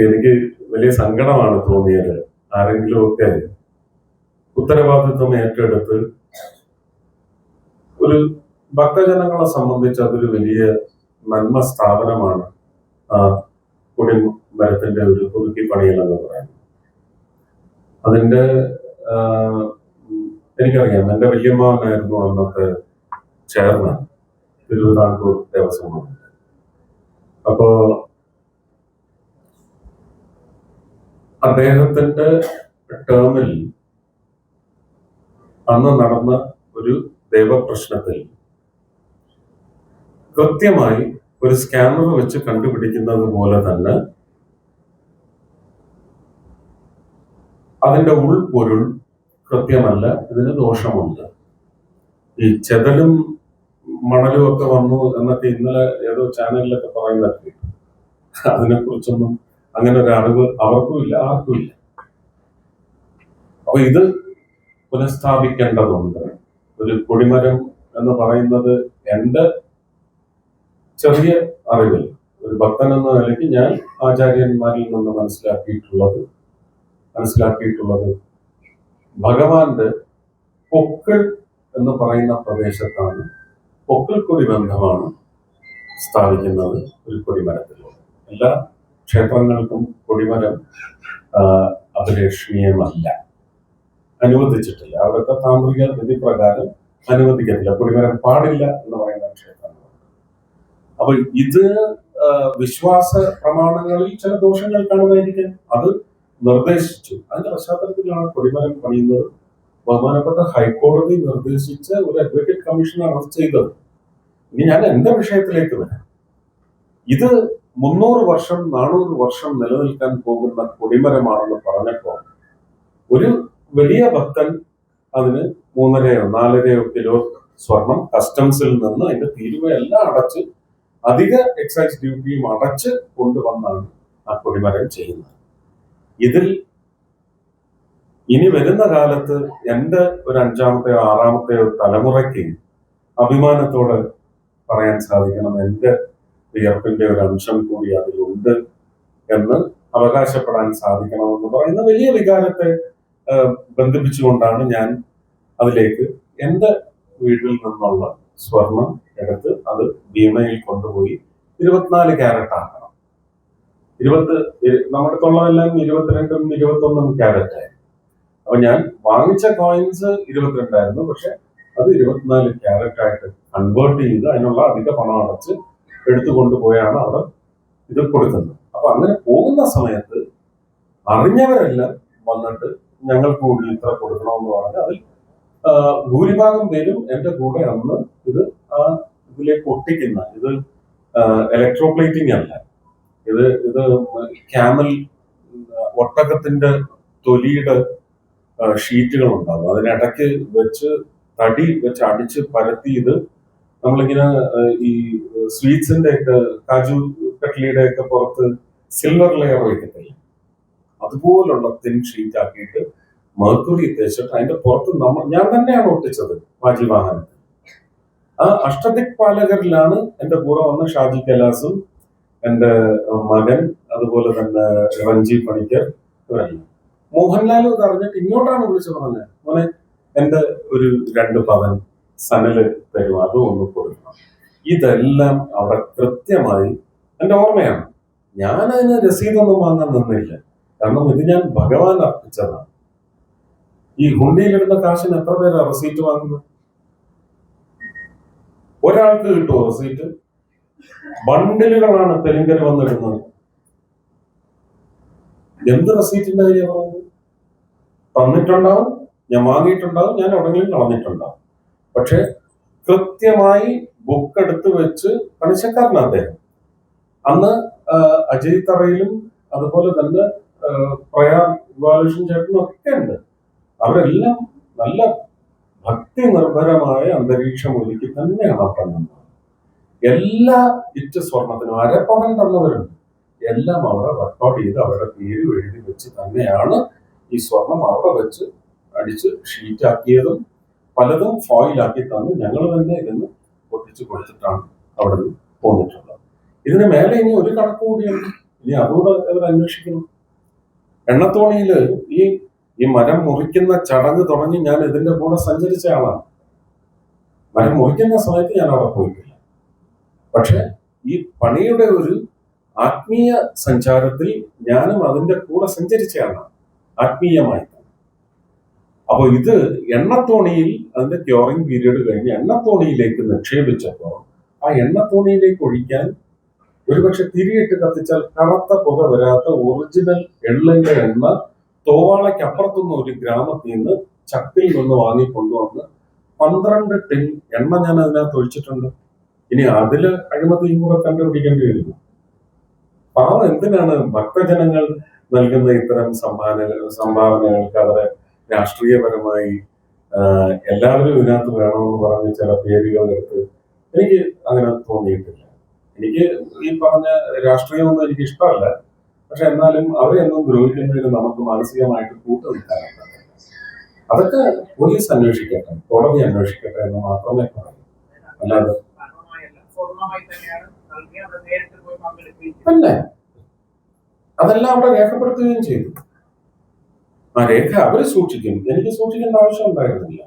എനിക്ക് വലിയ സങ്കടമാണ് തോന്നിയത്. ആരെങ്കിലും ഒക്കെ ഉത്തരവാദിത്വം ഏറ്റെടുത്ത് ഒരു ഭക്തജനങ്ങളെ സംബന്ധിച്ച് അതൊരു വലിയ നന്മ സ്ഥാപനമാണ് ആ കൊടിമരത്തിന്റെ ഒരു പുതുക്കി പണിയൽ എന്ന് പറയുന്നത്. അതിന്റെ എനിക്കറിയാം, എന്റെ വല്യമ്മാവനായിരുന്നു അന്നത്തെ ചെയർമാൻ തിരുവിതാംകൂർ ദേവസ്വം ബോർഡ്. അപ്പോ അദ്ദേഹത്തിന്റെ ടേമിൽ അന്ന് നടന്ന ഒരു ദേവപ്രശ്നത്തിൽ കൃത്യമായി ഒരു സ്കാനർ വെച്ച് കണ്ടുപിടിക്കുന്നത് പോലെ തന്നെ അതിന്റെ ഉൾപ്പൊരുൾ കൃത്യമല്ല, ഇതിന് ദോഷമുണ്ട്. ഈ ചെതലും മണലും ഒക്കെ വന്നു എന്നൊക്കെ ഇന്നലെ ഏതോ ചാനലിലൊക്കെ പറയുന്നതൊക്കെ, അതിനെക്കുറിച്ചൊന്നും അങ്ങനെ ഒരു അറിവ് അവർക്കും ഇല്ല, ആർക്കും ഇല്ല. അപ്പൊ ഇത് പുനഃസ്ഥാപിക്കേണ്ടതുണ്ട്. ഒരു കൊടിമരം എന്ന് പറയുന്നത് എന്റെ ചെറിയ അറിവിൽ ഒരു ഭക്തൻ എന്ന നിലയ്ക്ക് ഞാൻ ആചാര്യന്മാരിൽ നിന്ന് മനസ്സിലാക്കിയിട്ടുള്ളത് ഭഗവാന്റെ പൊക്കിൾ എന്ന് പറയുന്ന പ്രദേശത്താണ് പൊക്കിൾ കൊടി ബന്ധമാണ് സ്ഥാപിക്കുന്നത് ഒരു കൊടിമരത്തിലൂടെ. എല്ലാ ക്ഷേത്രങ്ങൾക്കും കൊടിമരം അഭിലഷണീയമല്ല, അനുവദിച്ചിട്ടില്ല. അവിടുത്തെ താന്ത്രിക വിധി പ്രകാരം അനുവദിക്കത്തില്ല, കൊടിമരം പാടില്ല എന്ന് പറയുന്ന ക്ഷേത്രങ്ങളുണ്ട്. അപ്പൊ ഇത് വിശ്വാസ പ്രമാണങ്ങളിൽ ചില ദോഷങ്ങൾ കാണുമായിരിക്കും, അത് നിർദ്ദേശിച്ചു. അതിന്റെ പശ്ചാത്തലത്തിലാണ് കൊടിമരം പണിയുന്നത്. ബഹുമാനപ്പെട്ട ഹൈക്കോടതി നിർദ്ദേശിച്ച ഒരു അഡ്വക്കേറ്റ് കമ്മീഷനാണ് അത് ചെയ്തത്. ഇനി ഞാൻ എന്റെ വിഷയത്തിലേക്ക് വരാം. ഇത് 300 വർഷം 400 വർഷം നിലനിൽക്കാൻ പോകുന്ന കൊടിമരമാണെന്ന് പറഞ്ഞപ്പോൾ ഒരു വലിയ ഭക്തൻ അതിന് 3.5-4 കിലോ സ്വർണം കസ്റ്റംസിൽ നിന്ന് അതിന്റെ തീരുവയെല്ലാം അടച്ച് അധിക എക്സൈസ് ഡ്യൂട്ടിയും അടച്ച് കൊണ്ടുവന്നാണ് ആ കൊടിമരം ചെയ്യുന്നത്. ഇതിൽ ഇനി വരുന്ന കാലത്ത് എന്റെ ഒരു 5-ാമത്തെയോ 6-ാമത്തെയോ തലമുറയ്ക്ക് അഭിമാനത്തോടെ പറയാൻ സാധിക്കണം, എന്റെ വിയർപ്പിന്റെ ഒരു അംശം കൂടി അതിലുണ്ട് എന്ന് അവകാശപ്പെടാൻ സാധിക്കണമെന്ന് പറയുന്ന വലിയ വികാരത്തെ ബന്ധിപ്പിച്ചുകൊണ്ടാണ് ഞാൻ അതിലേക്ക് എന്റെ വീട്ടിൽ നിന്നുള്ള സ്വർണം എടുത്ത് അത് ഭീമയിൽ കൊണ്ടുപോയി 24 ക്യാരറ്റ് ആക്കണം. നമ്മുടെ തൊള്ളതെല്ലാം 22-ഉം 21-ഉം ക്യാരറ്റ് ആയിരുന്നു. അപ്പൊ ഞാൻ വാങ്ങിച്ച കോയിൻസ് 22 ആയിരുന്നു, പക്ഷെ അത് 24 ക്യാരറ്റ് ആയിട്ട് കൺവേർട്ട് ചെയ്ത് അതിനുള്ള അധിക പണം അടച്ച് എടുത്തുകൊണ്ടുപോയാണ് അവിടെ ഇത് കൊടുക്കുന്നത്. അപ്പൊ അങ്ങനെ പോകുന്ന സമയത്ത് അറിഞ്ഞവരെല്ലാം വന്നിട്ട് ഞങ്ങൾക്ക് കൂടി ഇത്ര കൊടുക്കണമെന്ന് പറഞ്ഞ് അതിൽ ഭൂരിഭാഗം പേരും എന്റെ കൂടെ അന്ന് ഇത് ഇതിലേക്ക് ഒട്ടിക്കുന്ന, ഇത് ഇലക്ട്രോപ്ലേറ്റിംഗ് അല്ല, ഇത് ക്യാമൽ ഒട്ടകത്തിന്റെ തൊലിയുടെ ഷീറ്റുകൾ ഉണ്ടാകും, അതിനിടയ്ക്ക് വെച്ച് തടി വെച്ച് അടിച്ച് പരത്തി, ഇത് നമ്മളിങ്ങനെ ഈ സ്വീറ്റ്സിന്റെ ഒക്കെ കാജു കട്ട്ലിയുടെ ഒക്കെ പുറത്ത് സിൽവർ ലെയർ വയ്ക്കത്തില്ല, അതുപോലുള്ള തിൻ ഷീറ്റ് ആക്കിയിട്ട് മെർക്കുറി തേച്ചിട്ട് അതിന്റെ പുറത്ത് ഞാൻ തന്നെയാണ് ഒട്ടിച്ചത് വാജി വാഹനത്തിൽ. ആ അഷ്ടദിക്പാലകരിലാണ് എന്റെ കൂടെ വന്ന ഷാജി കൈലാസും എന്റെ മകൻ, അതുപോലെ തന്നെ രഞ്ജി പണിക്കർ, ഇവരല്ല. മോഹൻലാൽ പറഞ്ഞിട്ട് ഇങ്ങോട്ടാണ് വിളിച്ചു പറഞ്ഞത്, മോനെ എന്റെ ഒരു 2 പവൻ സനല് തരും, അതും ഒന്ന് കൊടുക്കണം. ഇതെല്ലാം അവിടെ കൃത്യമായി എന്റെ ഓർമ്മയാണ്. ഞാൻ അതിന് രസീതൊന്നും വാങ്ങാൻ നിന്നില്ല, കാരണം ഇത് ഞാൻ ഭഗവാൻ അർപ്പിച്ചതാണ്. ഈ ഹുണ്ടിയിലിടുന്ന കാശിന് എത്ര പേരാ റെസീറ്റ് വാങ്ങുന്നത്? ഒരാൾക്ക് കിട്ടുമോ റെസീറ്റ്? ബണ്ടിലുകളാണ് തെലുങ്കര് വന്നിടുന്നത്. എന്ത് റെസീറ്റിന്റെ കാര്യം പറയുന്നത്? തന്നിട്ടുണ്ടാവും, ഞാൻ വാങ്ങിയിട്ടുണ്ടാവും, ഞാൻ എവിടെയെങ്കിലും കളഞ്ഞിട്ടുണ്ടാവും. പക്ഷെ കൃത്യമായി ബുക്ക് എടുത്ത് വെച്ച് പണിശക്കാരനാണ് അദ്ദേഹം. അന്ന് അജയ് തറയിലും അതുപോലെ തന്നെ പ്രയാർ ഇവാലുഷൻ ചേട്ടനും ഒക്കെ ഉണ്ട്. അവരെല്ലാം നല്ല ഭക്തി നിർഭരമായ അന്തരീക്ഷം ഒരുക്കി തന്നെയാണ് അവിടെ നിന്നത്. എല്ലാ ഇറ്റ് സ്വർണത്തിനും 1/2 പവൻ തന്നവരുണ്ട്. എല്ലാം അവിടെ റെക്കോർഡ് ചെയ്ത് അവരുടെ പേര് എഴുതി വെച്ച് തന്നെയാണ് ഈ സ്വർണം അവിടെ വെച്ച് അടിച്ച് ഷീറ്റാക്കിയതും പലതും ഫോയിലാക്കി തന്ന് ഞങ്ങൾ തന്നെ ഇരുന്ന് പൊട്ടിച്ചു കൊടുത്തിട്ടാണ് അവിടെ നിന്ന് പോന്നിട്ടുള്ളത്. ഇതിന് മേലെ ഇനി ഒരു കണക്ക് കൂടിയുണ്ട്. ഇനി അതുകൂടെ അവർ അന്വേഷിക്കണം. എണ്ണത്തോണിയില് ഈ ഈ മരം മുറിക്കുന്ന ചടങ്ങ് തുടങ്ങി ഞാൻ ഇതിന്റെ കൂടെ സഞ്ചരിച്ച ആളാണ്. മരം മുറിക്കുന്ന സമയത്ത് ഞാൻ അവിടെ പോയിട്ടില്ല. പക്ഷെ ഈ പണിയുടെ ഒരു ആത്മീയ സഞ്ചാരത്തിൽ ഞാനും അതിന്റെ കൂടെ സഞ്ചരിച്ച ആളാണ്, ആത്മീയമായി. അപ്പൊ ഇത് എണ്ണത്തോണിയിൽ അതിന്റെ ക്യൂറിംഗ് പീരീഡ് കഴിഞ്ഞ് എണ്ണത്തോണിയിലേക്ക് നിക്ഷേപിച്ചപ്പോൾ ആ എണ്ണത്തോണിയിലേക്ക് ഒഴിക്കാൻ ഒരുപക്ഷെ തിരിയിട്ട് കത്തിച്ചാൽ കറുത്ത പുക വരാത്ത ഒറിജിനൽ എള്ളിന്റെ എണ്ണ തോവാളയ്ക്കപ്പുറത്തുനിന്ന് ഒരു ഗ്രാമത്തിൽ നിന്ന് ചക്കിൽ നിന്ന് വാങ്ങിക്കൊണ്ടുവന്ന് 12 ടിൻ എണ്ണ ഞാൻ അതിനകത്ത് ഒഴിച്ചിട്ടുണ്ട്. ഇനി അതില് അഴിമതിയും കൂടെ കണ്ടുപിടിക്കേണ്ടി വരുന്നു. പാവം എന്തിനാണ് ഭക്തജനങ്ങൾ നൽകുന്ന ഇത്തരം സംഭാവനകൾക്ക് അവരെ രാഷ്ട്രീയപരമായി എല്ലാവരും ഇതിനകത്ത് വേണമെന്ന് പറഞ്ഞ് ചില പേരുകൾ എടുത്ത് എനിക്ക് അങ്ങനെ തോന്നിയിട്ടില്ല. എനിക്ക് ഈ പറഞ്ഞ രാഷ്ട്രീയമൊന്നും എനിക്ക് ഇഷ്ടമല്ല. പക്ഷെ എന്നാലും അവരെയൊന്നും ദ്രോഹിക്കുന്നതിന് നമുക്ക് മാനസികമായിട്ട് കൂട്ടുനിൽക്കാനാണ്. അതൊക്കെ പോലീസ് അന്വേഷിക്കട്ടെ, കോടതി അന്വേഷിക്കട്ടെ എന്ന് മാത്രമേ പറയൂ. അല്ലാതെ അല്ലേ, അതെല്ലാം അവിടെ രേഖപ്പെടുത്തുകയും ചെയ്തു. ആ രേഖ അവര് സൂക്ഷിക്കും, എനിക്ക് സൂക്ഷിക്കേണ്ട ആവശ്യം ഉണ്ടായിരുന്നില്ല.